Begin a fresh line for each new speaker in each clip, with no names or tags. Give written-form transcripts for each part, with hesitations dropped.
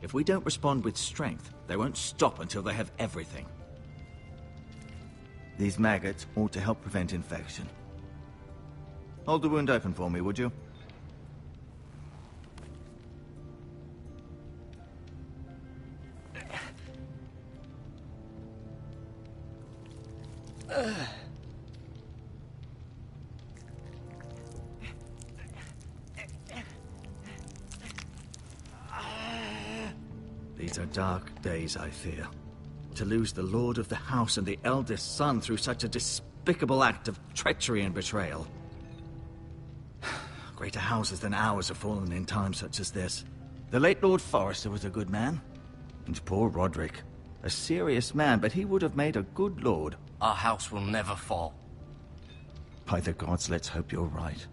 If we don't respond with strength, they won't stop until they have everything. These maggots ought to help prevent infection. Hold the wound open for me, would you? These are dark days, I fear. To lose the lord of the house and the eldest son through such a despicable act of treachery and betrayal. Greater houses than ours have fallen in times such as this. The late Lord Forrester was a good man. And poor Roderick. A serious man, but he would have made a good lord.
Our house will never fall.
By the gods, let's hope you're right.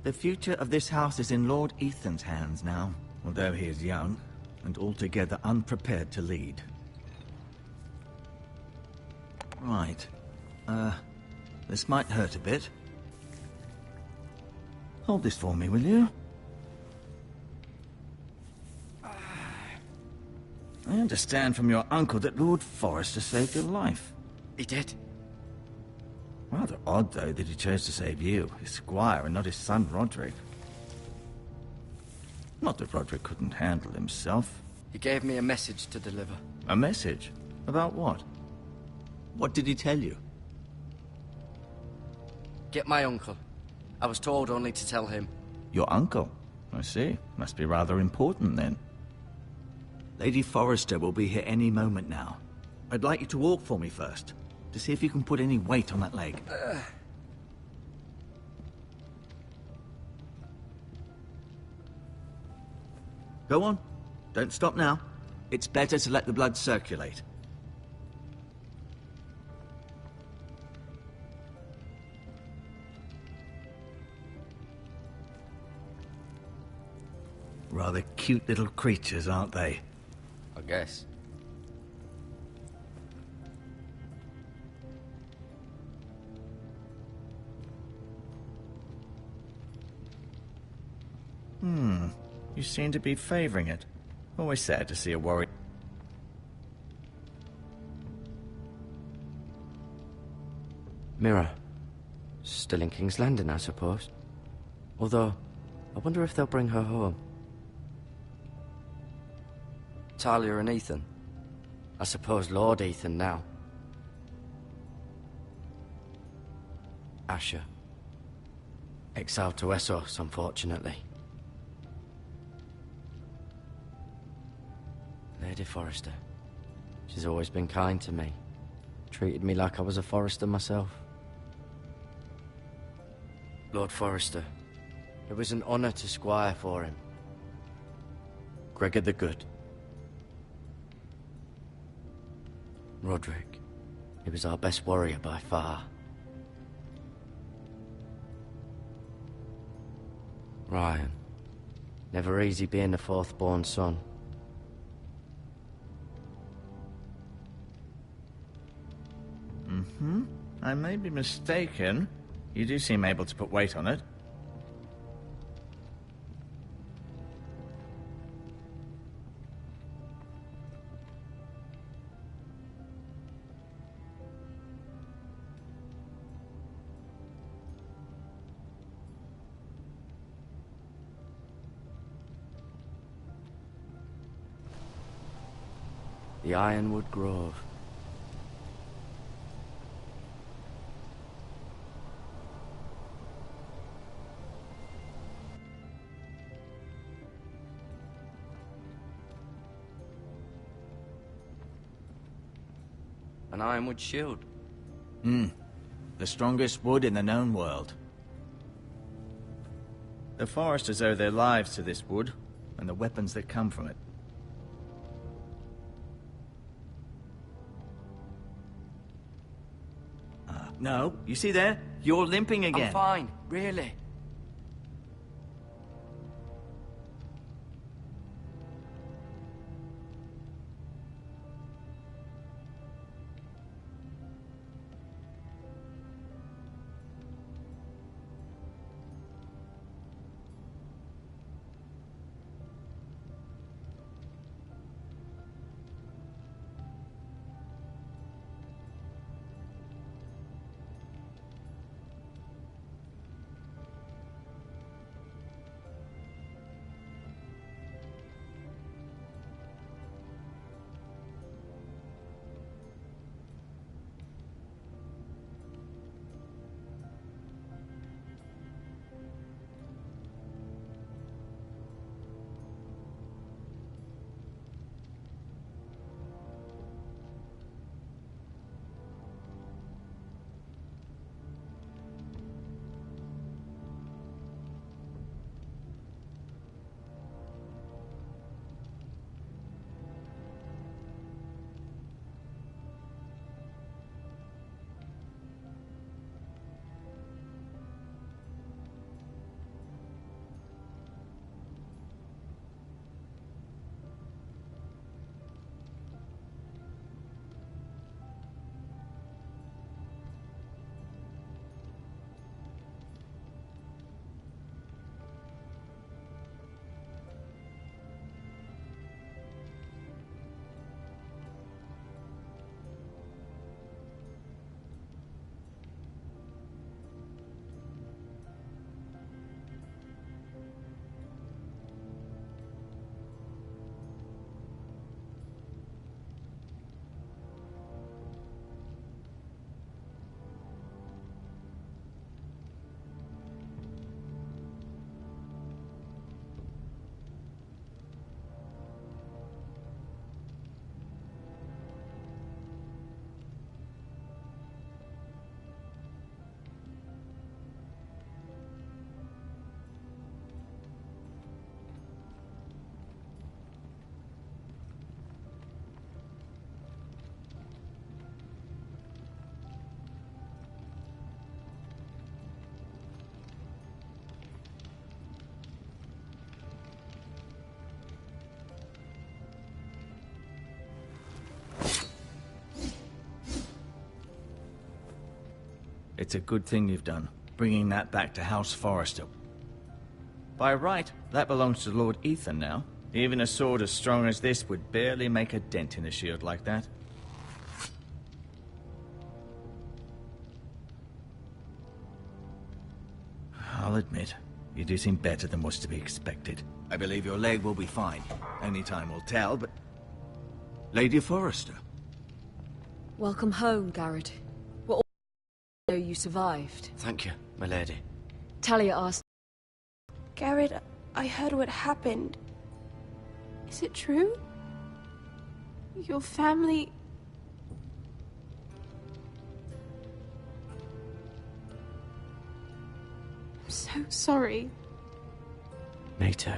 The future of this house is in Lord Ethan's hands now, although he is young and altogether unprepared to lead. Right. This might hurt a bit. Hold this for me, will you? I understand from your uncle that Lord Forrester saved your life.
He did?
Rather odd, though, that he chose to save you, his squire, and not his son Roderick. Not that Roderick couldn't handle himself.
He gave me a message to deliver.
A message? About what? What did he tell you?
Get my uncle. I was told only to tell him.
Your uncle? I see. Must be rather important, then. Lady Forrester will be here any moment now. I'd like you to walk for me first, to see if you can put any weight on that leg. Go on. Don't stop now. It's better to let the blood circulate. Rather cute little creatures, aren't they?
I guess.
You seem to be favoring it. Always sad to see a warrior.
Mirror. Still in King's Landing, I suppose. Although, I wonder if they'll bring her home. Talia and Ethan. I suppose Lord Ethan now. Asher. Exiled to Essos, unfortunately. Lady Forrester. She's always been kind to me. Treated me like I was a Forrester myself. Lord Forrester. It was an honor to squire for him. Gregor the Good. Roderick. He was our best warrior by far. Ryan. Never easy being the fourth-born son.
I may be mistaken. You do seem able to put weight on it.
The Ironwood Grove. An ironwood shield.
The strongest wood in the known world. The Foresters owe their lives to this wood, and the weapons that come from it. No, you see there? You're limping again.
I'm fine, really.
It's a good thing you've done, bringing that back to House Forrester. By right, that belongs to Lord Ethan now. Even a sword as strong as this would barely make a dent in a shield like that. I'll admit, you do seem better than was to be expected. I believe your leg will be fine. Only time will tell, but... Lady Forrester.
Welcome home, Garrett. We're all know you survived.
Thank you, my lady.
Talia asked...
Garrett, I heard what happened. Is it true? Your family... I'm so sorry.
Me too.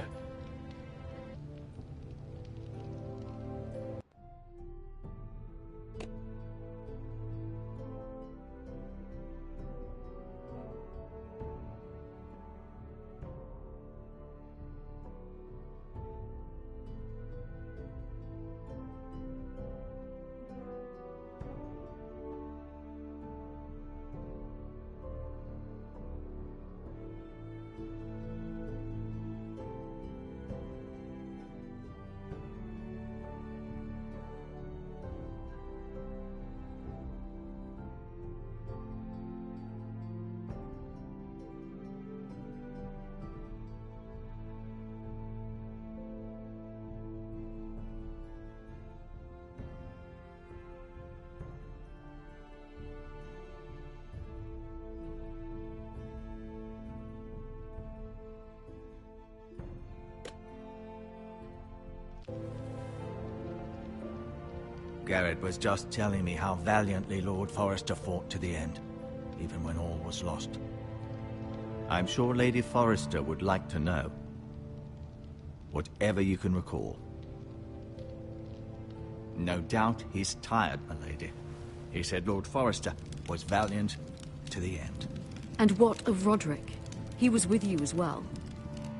Garrett was just telling me how valiantly Lord Forrester fought to the end, even when all was lost. I'm sure Lady Forrester would like to know. Whatever you can recall. No doubt he's tired, my lady. He said Lord Forrester was valiant to the end.
And what of Roderick? He was with you as well.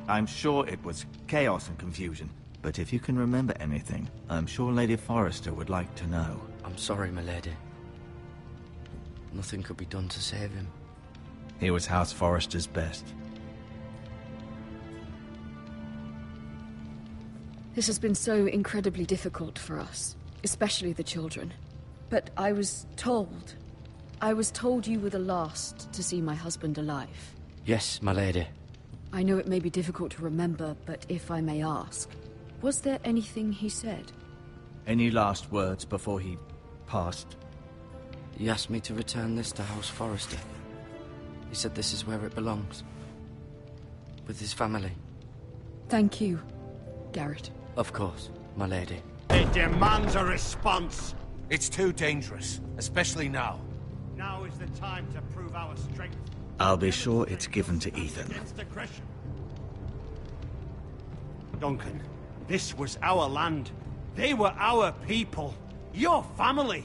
I'm sure it was chaos and confusion. But if you can remember anything, I'm sure Lady Forrester would like to know.
I'm sorry, my lady. Nothing could be done to save him.
He was House Forrester's best.
This has been so incredibly difficult for us, especially the children. But I was told you were the last to see my husband alive.
Yes, my lady.
I know it may be difficult to remember, but if I may ask, was there anything he said?
Any last words before he passed?
He asked me to return this to House Forrester. He said this is where it belongs. With his family.
Thank you, Garrett.
Of course, my lady.
It demands a response.
It's too dangerous, especially now.
Now is the time to prove our strength.
I'll be sure it's given to Ethan.
Against aggression. Duncan, this was our land. They were our people. Your family.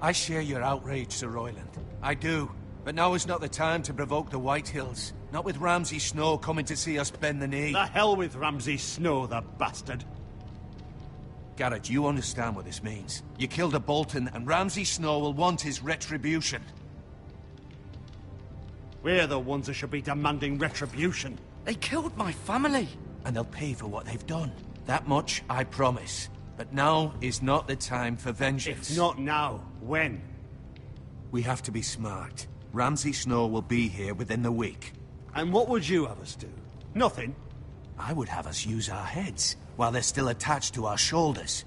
I share your outrage, Sir Royland. I do. But now is not the time to provoke the Whitehills. Not with Ramsay Snow coming to see us bend the knee.
The hell with Ramsay Snow, the bastard.
Garrett, you understand what this means. You killed a Bolton, and Ramsay Snow will want his retribution.
We're the ones that should be demanding retribution.
They killed my family!
And they'll pay for what they've done. That much, I promise. But now is not the time for vengeance.
If not now, when?
We have to be smart. Ramsay Snow will be here within the week.
And what would you have us do? Nothing?
I would have us use our heads, while they're still attached to our shoulders.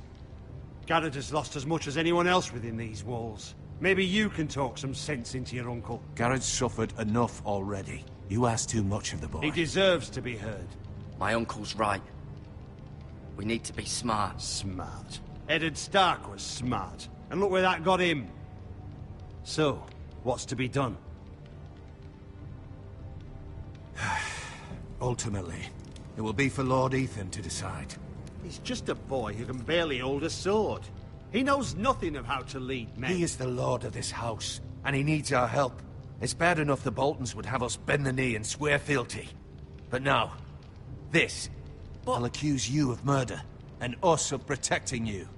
Garrett has lost as much as anyone else within these walls. Maybe you can talk some sense into your uncle.
Garrett's suffered enough already. You ask too much of the boy.
He deserves to be heard.
My uncle's right. We need to be smart.
Smart. Eddard Stark was smart. And look where that got him. So, what's to be done?
Ultimately, it will be for Lord Ethan to decide.
He's just a boy who can barely hold a sword. He knows nothing of how to lead men.
He is the lord of this house, and he needs our help. It's bad enough the Boltons would have us bend the knee and swear fealty. But now, this. I'll accuse you of murder, and us of protecting you.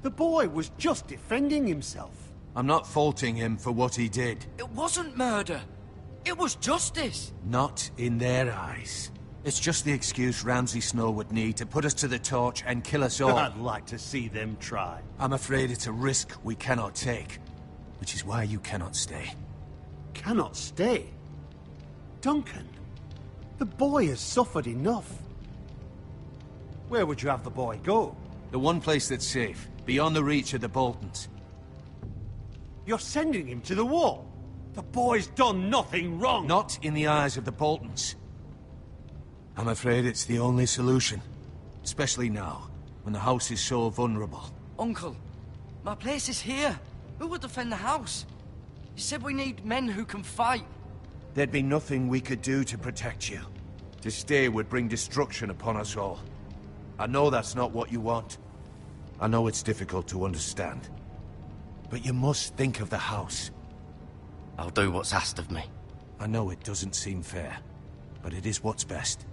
The boy was just defending himself.
I'm not faulting him for what he did.
It wasn't murder. It was justice.
Not in their eyes. It's just the excuse Ramsay Snow would need to put us to the torch and kill us all.
I'd like to see them try.
I'm afraid it's a risk we cannot take, which is why you cannot stay.
Cannot stay? Duncan, the boy has suffered enough. Where would you have the boy go?
The one place that's safe, beyond the reach of the Boltons.
You're sending him to the wall. The boy's done nothing wrong.
Not in the eyes of the Boltons. I'm afraid it's the only solution. Especially now, when the house is so vulnerable.
Uncle, my place is here. Who would defend the house? You said we need men who can fight.
There'd be nothing we could do to protect you. To stay would bring destruction upon us all. I know that's not what you want. I know it's difficult to understand. But you must think of the house.
I'll do what's asked of me.
I know it doesn't seem fair, but it is what's best.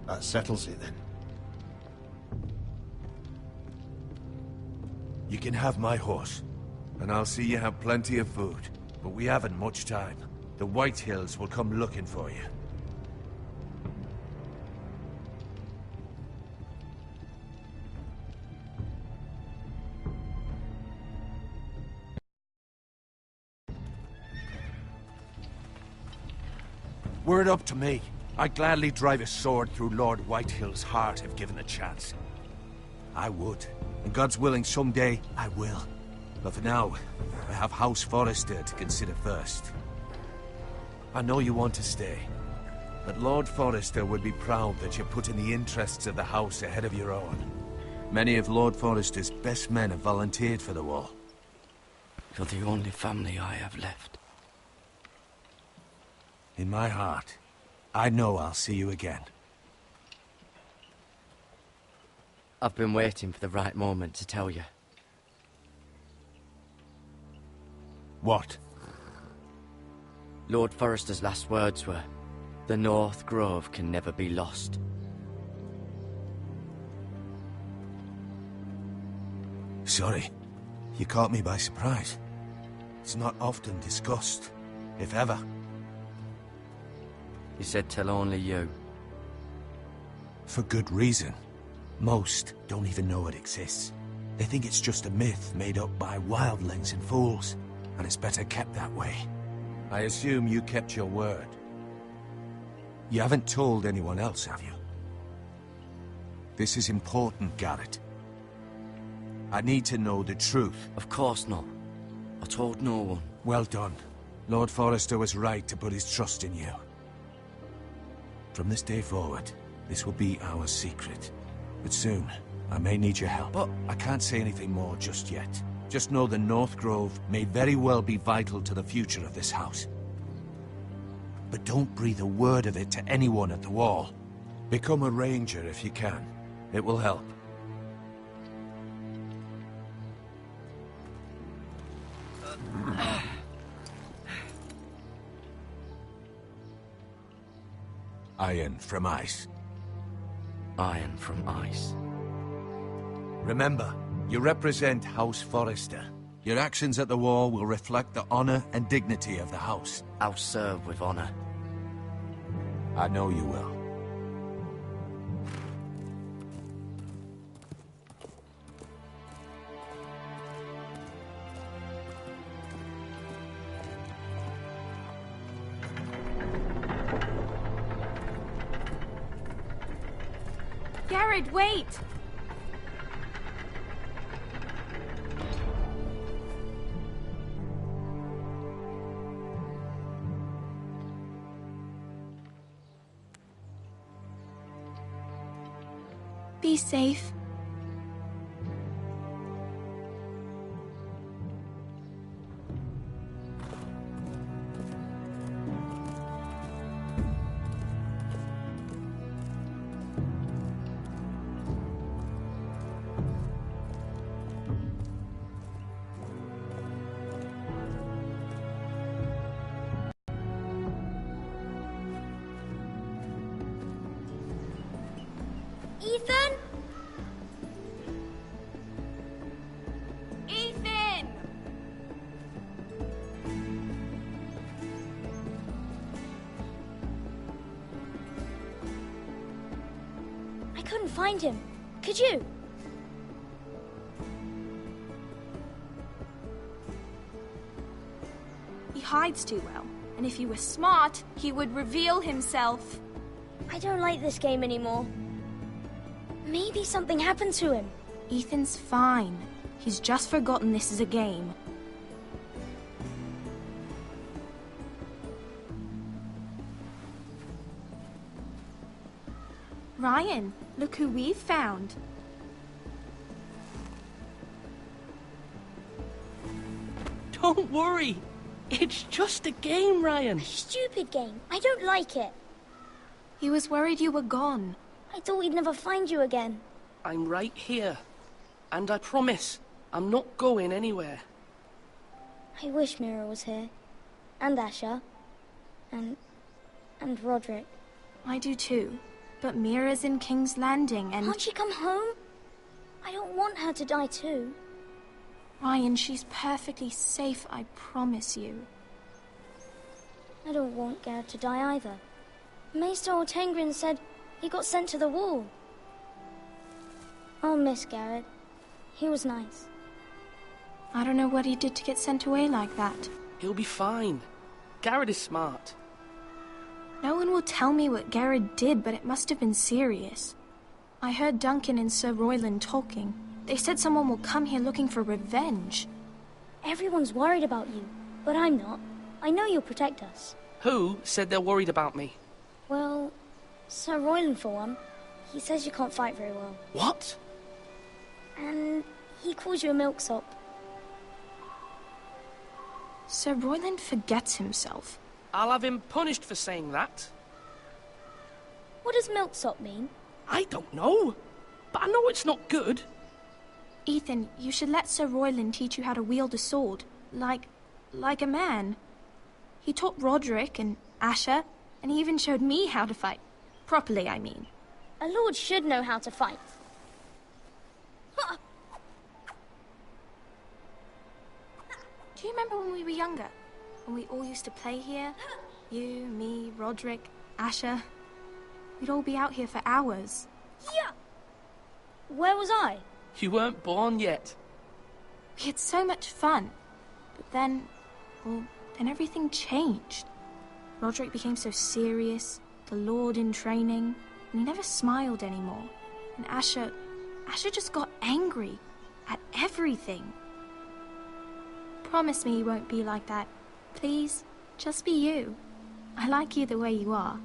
That settles it then.
You can have my horse, and I'll see you have plenty of food. But we haven't much time. The Whitehills will come looking for you. Were it up to me, I'd gladly drive a sword through Lord Whitehill's heart if given a chance. I would. And God's willing, someday I will. But for now, I have House Forrester to consider first. I know you want to stay, but Lord Forrester would be proud that you're putting the interests of the house ahead of your own. Many of Lord Forrester's best men have volunteered for the war.
You're the only family I have left.
In my heart, I know I'll see you again.
I've been waiting for the right moment to tell you.
What?
Lord Forrester's last words were, "The North Grove can never be lost."
Sorry, you caught me by surprise. It's not often discussed, if ever.
He said tell only you.
For good reason. Most don't even know it exists. They think it's just a myth made up by wildlings and fools, and it's better kept that way. I assume you kept your word. You haven't told anyone else, have you? This is important, Garrett. I need to know the truth.
Of course not. I told no one.
Well done. Lord Forrester was right to put his trust in you. From this day forward, this will be our secret. But soon, I may need your help. But I can't say anything more just yet. Just know the North Grove may very well be vital to the future of this house. But don't breathe a word of it to anyone at the wall. Become a ranger if you can. It will help. Iron from ice.
Iron from ice.
Remember, you represent House Forrester. Your actions at the war will reflect the honor and dignity of the house.
I'll serve with honor.
I know you will.
Garrett, wait! Be safe.
Ethan? couldn't find him. Could you?
He hides too well, and if he were smart, he would reveal himself.
I don't like this game anymore. Maybe something happened to him.
Ethan's fine. He's just forgotten this is a game. Ryan, look who we've found.
Don't worry. It's just a game, Ryan.
Stupid game. I don't like it.
He was worried you were gone.
I thought we'd never find you again.
I'm right here. And I promise, I'm not going anywhere.
I wish Mira was here. And Asher. And Roderick.
I do too. But Mira's in King's Landing and...
Can't she come home? I don't want her to die too.
Ryan, she's perfectly safe, I promise you.
I don't want Garrett to die either. Maester Ortengrin said he got sent to the wall. I'll miss Garrett. He was nice.
I don't know what he did to get sent away like that.
He'll be fine. Garrett is smart.
No one will tell me what Garrett did, but it must have been serious. I heard Duncan and Sir Royland talking. They said someone will come here looking for revenge.
Everyone's worried about you, but I'm not. I know you'll protect us.
Who said they're worried about me?
Well, Sir Royland for one. He says you can't fight very well.
What?
And he calls you a milksop.
Sir Royland forgets himself.
I'll have him punished for saying that.
What does milksop mean?
I don't know, but I know it's not good.
Ethan, you should let Sir Royland teach you how to wield a sword, like a man. He taught Roderick and Asher, and he even showed me how to fight. Properly, I mean.
A lord should know how to fight.
Do you remember when we were younger? When we all used to play here? You, me, Roderick, Asher. We'd all be out here for hours.
Yeah. Where was I?
You weren't born yet.
We had so much fun. But then, well, then everything changed. Roderick became so serious, the Lord in training, and he never smiled anymore. And Asher just got angry at everything. Promise me you won't be like that. Please, just be you. I like you the way you are.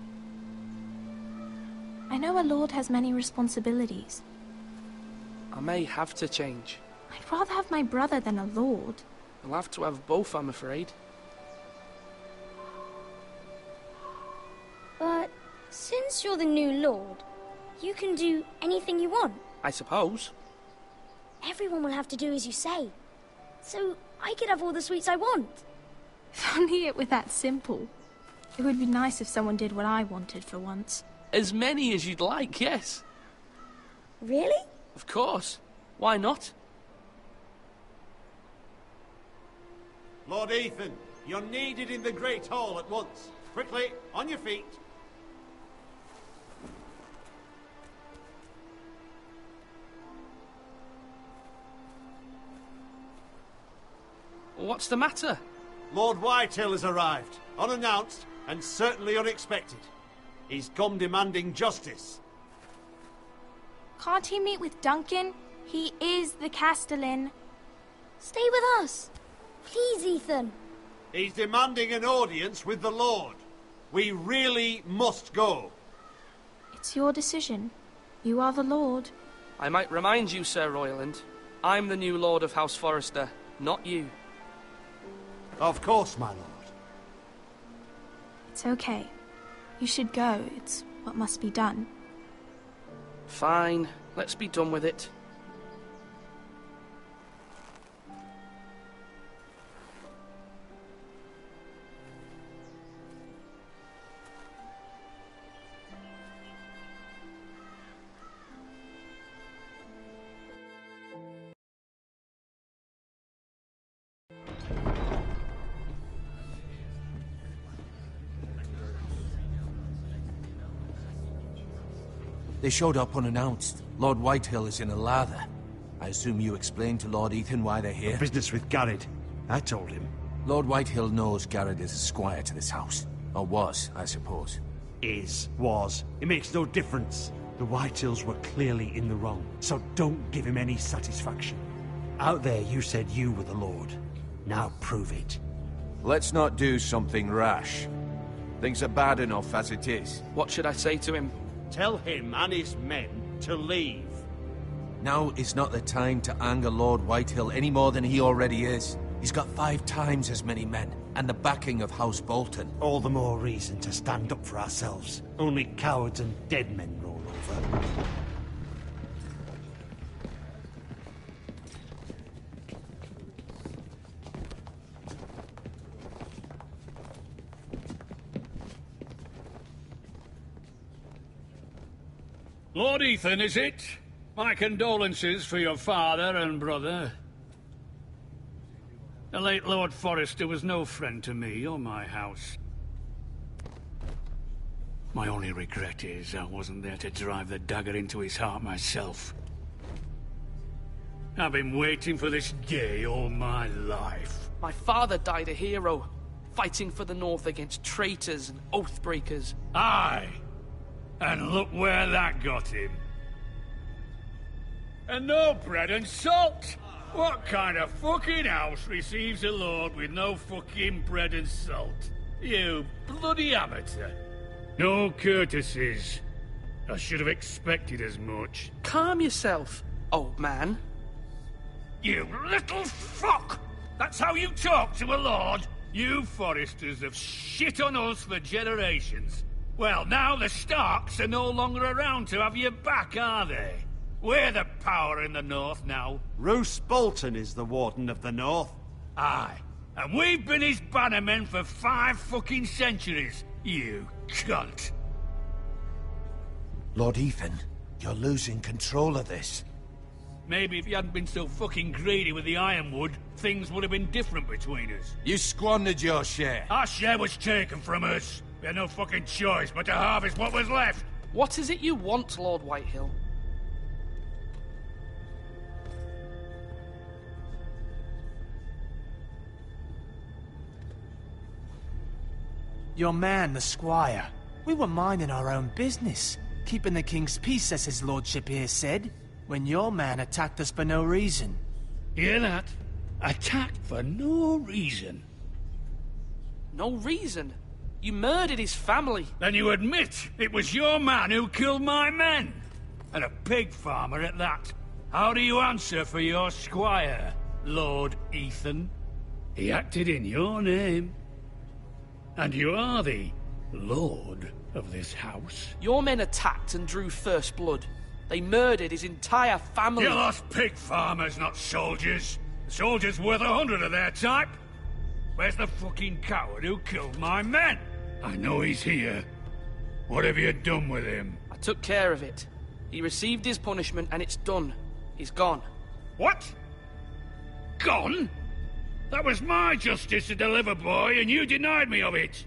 I know a lord has many responsibilities.
I may have to change.
I'd rather have my brother than a lord.
I'll have to have both, I'm afraid.
But since you're the new lord, you can do anything you want.
I suppose.
Everyone will have to do as you say. So I could have all the sweets I want.
If only it were that simple. It would be nice if someone did what I wanted for once.
As many as you'd like, yes.
Really?
Of course. Why not?
Lord Ethan, you're needed in the Great Hall at once. Quickly, on your feet.
What's the matter?
Lord Whitehill has arrived, unannounced and certainly unexpected. He's come demanding justice.
Can't he meet with Duncan? He is the Castellan.
Stay with us. Please, Ethan.
He's demanding an audience with the Lord. We really must go.
It's your decision. You are the Lord.
I might remind you, Sir Royland, I'm the new Lord of House Forrester, not you.
Of course, my lord.
It's okay. You should go. It's what must be done.
Fine. Let's be done with it.
They showed up unannounced. Lord Whitehill is in a lather. I assume you explained to Lord Ethan why they're here?
Business with Garrett. I told him.
Lord Whitehill knows Garrett is a squire to this house. Or was, I suppose.
Was. It makes no difference. The Whitehills were clearly in the wrong, so don't give him any satisfaction. Out there you said you were the Lord. Now prove it.
Let's not do something rash. Things are bad enough as it is.
What should I say to him?
Tell him and his men to leave.
Now is not the time to anger Lord Whitehill any more than he already is. He's got 5 times as many men, and the backing of House Bolton.
All the more reason to stand up for ourselves. Only cowards and dead men roll over.
Lord Ethan, is it? My condolences for your father and brother. The late Lord Forrester was no friend to me or my house. My only regret is I wasn't there to drive the dagger into his heart myself. I've been waiting for this day all my life.
My father died a hero, fighting for the North against traitors and oathbreakers.
Aye! And look where that got him. And no bread and salt! What kind of fucking house receives a lord with no fucking bread and salt? You bloody amateur. No courtesies. I should have expected as much.
Calm yourself, old man.
You little fuck! That's how you talk to a lord? You Forresters have shit on us for generations. Well, now the Starks are no longer around to have your back, are they? We're the power in the North now.
Roose Bolton is the Warden of the North.
Aye. And we've been his bannermen for 5 fucking centuries, you cunt.
Lord Ethan, you're losing control of this.
Maybe if you hadn't been so fucking greedy with the ironwood, things would have been different between us.
You squandered your share.
Our share was taken from us. We had no fucking choice but to harvest what was left.
What is it you want, Lord Whitehill?
Your man, the squire. We were minding our own business, keeping the king's peace, as his lordship here said, when your man attacked us for no reason.
Hear that? Attacked for no reason.
No reason? You murdered his family.
Then you admit it was your man who killed my men. And a pig farmer at that. How do you answer for your squire, Lord Ethan? He acted in your name. And you are the lord of this house.
Your men attacked and drew first blood. They murdered his entire family.
You lost pig farmers, not soldiers. The soldiers worth 100 of their type. Where's the fucking coward who killed my men? I know he's here. What have you done with him?
I took care of it. He received his punishment and it's done. He's gone.
What? Gone? That was my justice to deliver, boy, and you denied me of it.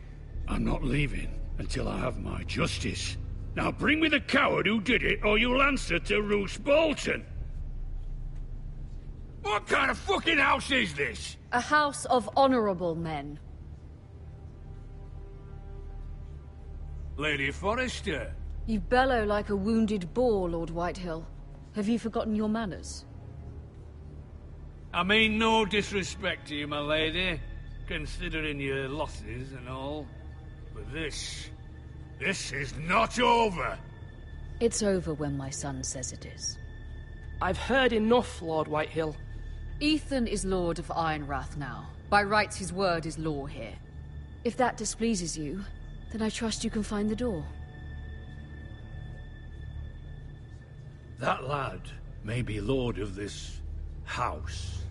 I'm not leaving until I have my justice. Now bring me the coward who did it, or you'll answer to Roose Bolton. What kind of fucking house is this?
A house of honorable men.
Lady Forrester.
You bellow like a wounded boar, Lord Whitehill. Have you forgotten your manners?
I mean no disrespect to you, my lady, considering your losses and all. But this is not over.
It's over when my son says it is.
I've heard enough, Lord Whitehill.
Ethan is Lord of Ironrath now. By rights, his word is law here. If that displeases you, then I trust you can find the door.
That lad may be lord of this house,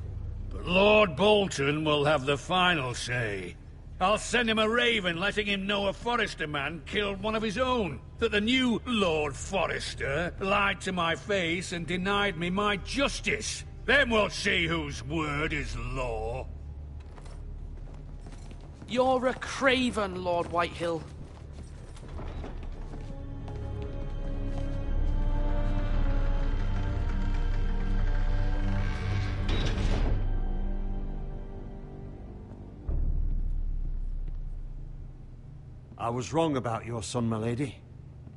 but Lord Bolton will have the final say. I'll send him a raven letting him know a Forrester man killed one of his own, that the new Lord Forrester lied to my face and denied me my justice. Then we'll see whose word is law.
You're a craven, Lord Whitehill.
I was wrong about your son, my lady.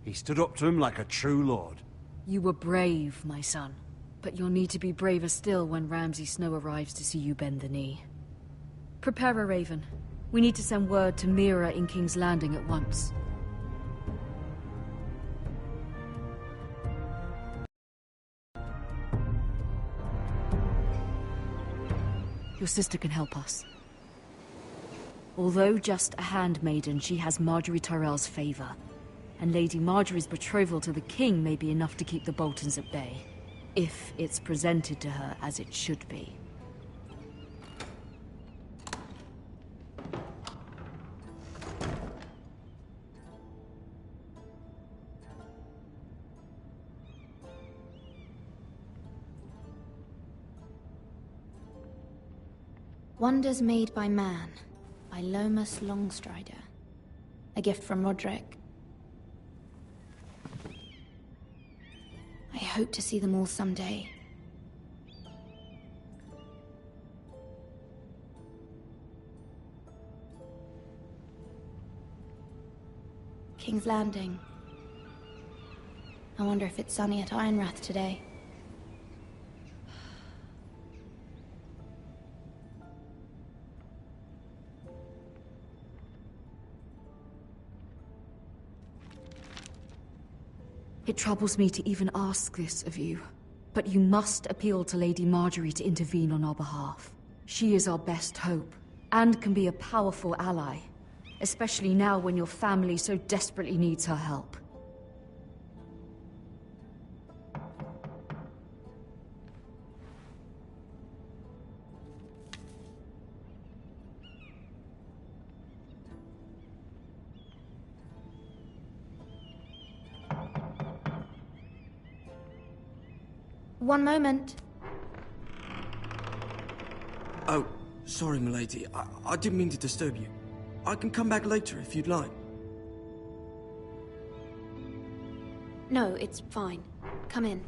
He stood up to him like a true lord.
You were brave, my son. But you'll need to be braver still when Ramsay Snow arrives to see you bend the knee. Prepare a raven. We need to send word to Mira in King's Landing at once. Your sister can help us. Although just a handmaiden, she has Marjorie Tyrell's favor. And Lady Marjorie's betrothal to the king may be enough to keep the Boltons at bay. If it's presented to her as it should be.
Wonders Made by Man, by Lomas Longstrider. A gift from Roderick. I hope to see them all someday. King's Landing. I wonder if it's sunny at Ironrath today.
It troubles me to even ask this of you, but you must appeal to Lady Marjorie to intervene on our behalf. She is our best hope, and can be a powerful ally, especially now when your family so desperately needs her help.
One moment.
Oh, sorry, milady. I didn't mean to disturb you. I can come back later if you'd like.
No, it's fine. Come in.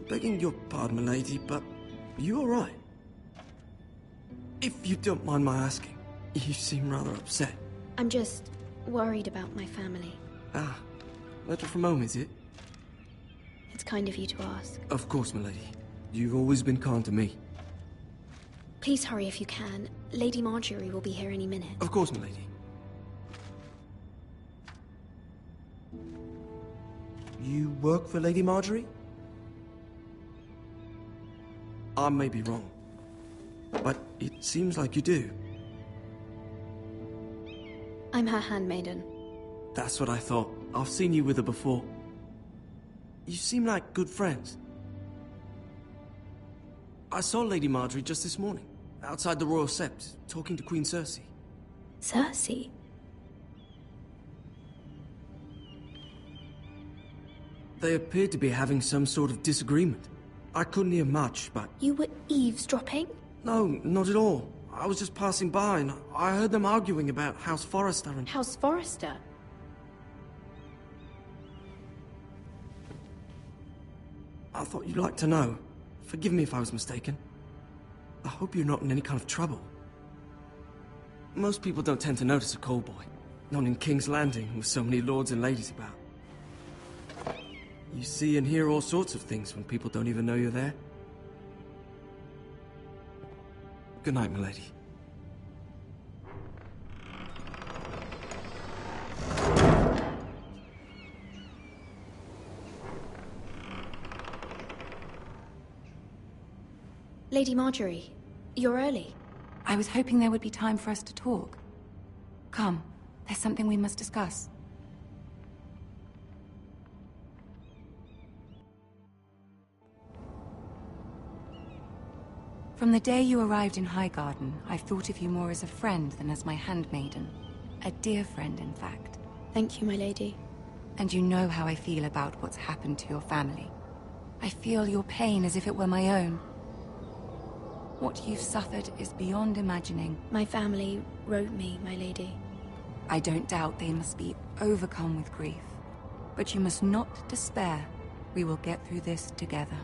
Begging your pardon, milady, but you all right? If you don't mind my asking, you seem rather upset.
I'm just worried about my family.
Ah, letter from home, is it?
It's kind of you to ask.
Of course, milady. You've always been kind to me.
Please hurry if you can. Lady Marjorie will be here any minute.
Of course, milady. You work for Lady Marjorie? I may be wrong, but it seems like you do.
I'm her handmaiden.
That's what I thought. I've seen you with her before. You seem like good friends. I saw Lady Marjorie just this morning, outside the Royal Sept, talking to Queen Cersei.
Cersei?
They appeared to be having some sort of disagreement. I couldn't hear much, but...
You were eavesdropping?
No, not at all. I was just passing by and I heard them arguing about House Forrester and...
House Forrester?
I thought you'd like to know. Forgive me if I was mistaken. I hope you're not in any kind of trouble. Most people don't tend to notice a callboy. Not in King's Landing, with so many lords and ladies about. You see and hear all sorts of things when people don't even know you're there. Good night, milady.
Lady Marjorie, you're early.
I was hoping there would be time for us to talk. Come, there's something we must discuss. From the day you arrived in Highgarden, I've thought of you more as a friend than as my handmaiden. A dear friend, in fact.
Thank you, my lady.
And you know how I feel about what's happened to your family. I feel your pain as if it were my own. What you've suffered is beyond imagining.
My family wrote me, my lady.
I don't doubt they must be overcome with grief. But you must not despair. We will get through this together.